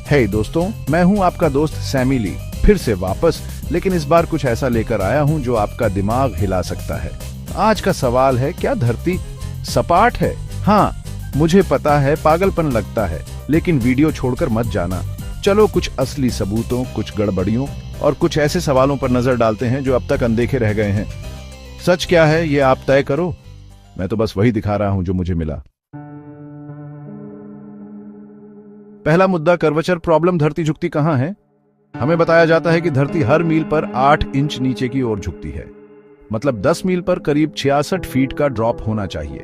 हे दोस्तों, मैं हूं आपका दोस्त सैमी ली, फिर से वापस, लेकिन इस बार कुछ ऐसा लेकर आया हूं जो आपका दिमाग हिला सकता है। आज का सवाल है, क्या धरती सपाट है? हाँ, मुझे पता है पागलपन लगता है, लेकिन वीडियो छोड़कर मत जाना। चलो कुछ असली सबूतों, कुछ गड़बड़ियों और कुछ ऐसे सवालों पर नजर डालते हैं जो अब तक अनदेखे रह गए हैं। सच क्या है ये आप तय करो, मैं तो बस वही दिखा रहा हूं जो मुझे मिला। पहला मुद्दा, कर्वेचर प्रॉब्लम। धरती झुकती कहां है? हमें बताया जाता है कि धरती हर मील पर 8 इंच नीचे की ओर झुकती है, मतलब 10 मील पर करीब 66 फीट का ड्रॉप होना चाहिए।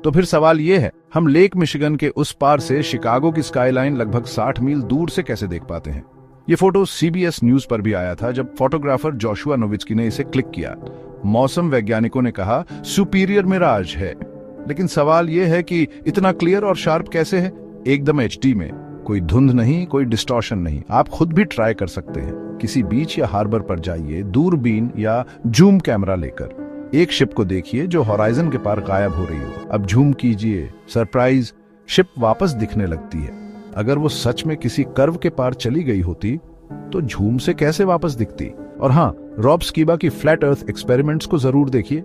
तो फिर सवाल यह है, हम लेक मिशिगन के उस पार से शिकागो की स्काईलाइन लगभग 60 मील दूर से कैसे देख पाते हैं? ये फोटो CBS न्यूज पर भी आया था जब फोटोग्राफर जोशुआ नोवित्स्की ने इसे क्लिक किया। मौसम वैज्ञानिकों ने कहा सुपीरियर मिराज है, लेकिन सवाल यह है कि इतना क्लियर और शार्प कैसे है? एकदम HD में, कोई धुंध नहीं, कोई डिस्टॉर्शन नहीं। आप खुद भी ट्राई कर सकते हैं। किसी बीच या हार्बर पर जाइए, दूरबीन या जूम कैमरा लेकर एक शिप को देखिए जो होराइजन के पार गायब हो रही हो। अब जूम कीजिए, सरप्राइज, शिप वापस दिखने लगती है। अगर वो सच में किसी कर्व के पार चली गई होती तो झूम से कैसे वापस दिखती? और हाँ, रॉब स्कीबा की फ्लैट अर्थ एक्सपेरिमेंट्स को जरूर देखिए,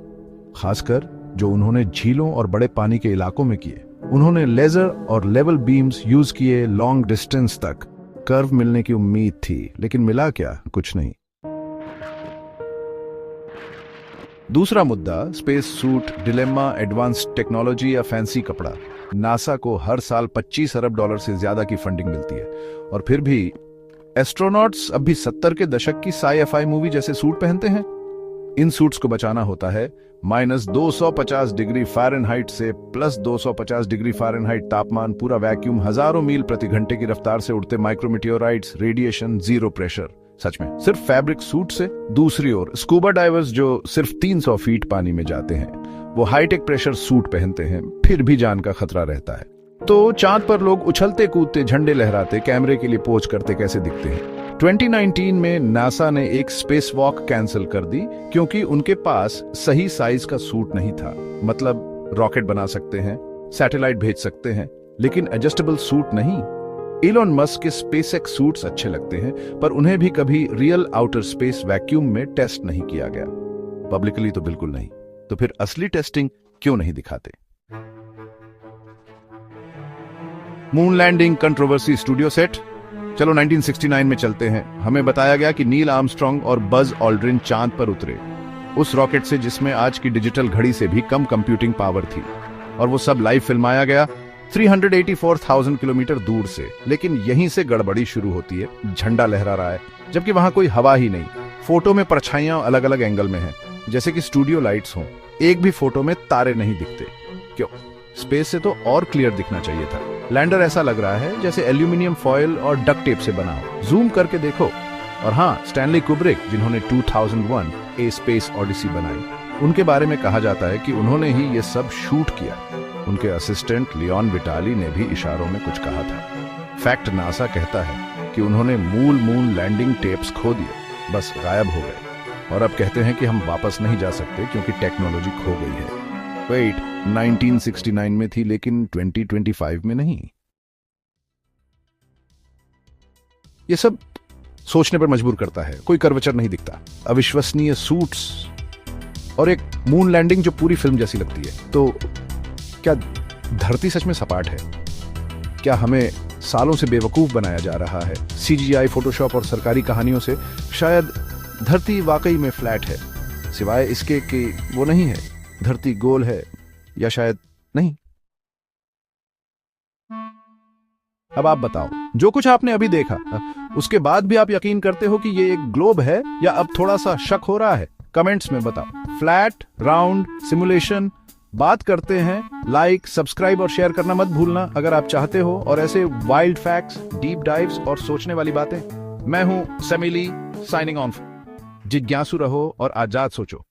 खासकर जो उन्होंने झीलों और बड़े पानी के इलाकों में किए। उन्होंने लेजर और लेवल बीम्स यूज किए लॉन्ग डिस्टेंस तक। कर्व मिलने की उम्मीद थी, लेकिन मिला क्या? कुछ नहीं। दूसरा मुद्दा, space suit dilemma, advance technology या फैंसी कपड़ा। नासा को हर साल $25 अरब से ज्यादा की फंडिंग मिलती है, और फिर भी एस्ट्रोनॉट्स अब भी 70 के दशक की साई-फाई मूवी जैसे सूट पहनते हैं। इन सूट्स को बचाना होता है -250 डिग्री फ़ारेनहाइट से +250 डिग्री फ़ारेनहाइट तापमान, पूरा वैक्यूम, हजारों मील प्रति घंटे की रफ्तार से उड़ते माइक्रोमीटियोराइट्स, रेडिएशन, जीरो प्रेशर। सच में सिर्फ फैब्रिक सूट से। दूसरी ओर स्कूबा डाइवर्स जो सिर्फ 300 फीट पानी में जाते हैं, वो हाईटेक प्रेशर सूट पहनते हैं, फिर भी जान का खतरा रहता है। तो चांद पर लोग उछलते कूदते, झंडे लहराते, कैमरे के लिए पोज करते कैसे दिखते हैं? 2019 में नासा ने एक स्पेस वॉक कैंसिल कर दी क्योंकि उनके पास सही साइज का सूट नहीं था। मतलब रॉकेट बना सकते हैं, सैटेलाइट भेज सकते हैं, लेकिन एडजस्टेबल सूट नहीं। इलॉन मस्क के स्पेसएक्स सूट्स अच्छे लगते हैं, पर उन्हें भी कभी रियल आउटर स्पेस वैक्यूम में टेस्ट नहीं किया गया, पब्लिकली तो बिल्कुल नहीं। तो फिर असली टेस्टिंग क्यों नहीं दिखाते? Moon landing controversy, studio set. चलो 1969 में चलते हैं। हमें बताया गया कि नील आर्मस्ट्रांग और बज ऑल्ड्रिन चांद पर उतरे, उस रॉकेट से जिसमें आज की डिजिटल घड़ी से भी कम कंप्यूटिंग पावर थी, और वो सब लाइव फिल्माया गया 384,000 किलोमीटर दूर से। लेकिन यहीं से गड़बड़ी शुरू होती है। झंडा लहरा रहा है जबकि वहां कोई हवा ही नहीं। फोटो में परछाइयां अलग अलग एंगल में हैं, जैसे कि स्टूडियो लाइट्स हों। एक भी फोटो में तारे नहीं दिखते। क्यों? स्पेस से तो और क्लियर दिखना चाहिए था। लैंडर ऐसा लग रहा है जैसे एल्यूमिनियम फॉयल और डक्ट टेप से बना हो। जूम करके देखो। और हाँ, स्टैनली कुब्रिक, जिन्होंने 2001 ए स्पेस ओडिसी बनाई, उनके बारे में कहा जाता है कि उन्होंने ही ये सब शूट किया। उनके असिस्टेंट लियोन विटाली ने भी इशारों में कुछ कहा था। फैक्ट, नासा कहता है कि उन्होंने मून लैंडिंग टेप्स खो दिए, बस गायब हो गए, और अब कहते हैं कि हम वापस नहीं जा सकते क्योंकि टेक्नोलॉजी खो गई है। वेट, 1969 में थी लेकिन 2025 में नहीं। ये सब सोचने पर मजबूर करता है। कोई कर्वेचर नहीं दिखता, अविश्वसनीय सूट्स और एक मून लैंडिंग जो पूरी फिल्म जैसी लगती है। तो क्या धरती सच में सपाट है? क्या हमें सालों से बेवकूफ बनाया जा रहा है CGI, फोटोशॉप और सरकारी कहानियों से? शायद धरती वाकई में फ्लैट है, सिवाय इसके कि वो नहीं है। धरती गोल है, या शायद नहीं। अब आप बताओ, जो कुछ आपने अभी देखा, उसके बाद भी आप यकीन करते हो कि ये एक ग्लोब है, या अब थोड़ा सा शक हो रहा है? कमेंट्स में बताओ। फ्लैट, राउंड, सिमुलेशन, बात करते हैं। लाइक, सब्सक्राइब और शेयर करना मत भूलना अगर आप चाहते हो और ऐसे वाइल्ड फैक्ट्स, डीप डाइव्स और सोचने वाली बातें। मैं हूं सैमी ली, साइनिंग ऑफ। जिज्ञासु रहो और आजाद सोचो।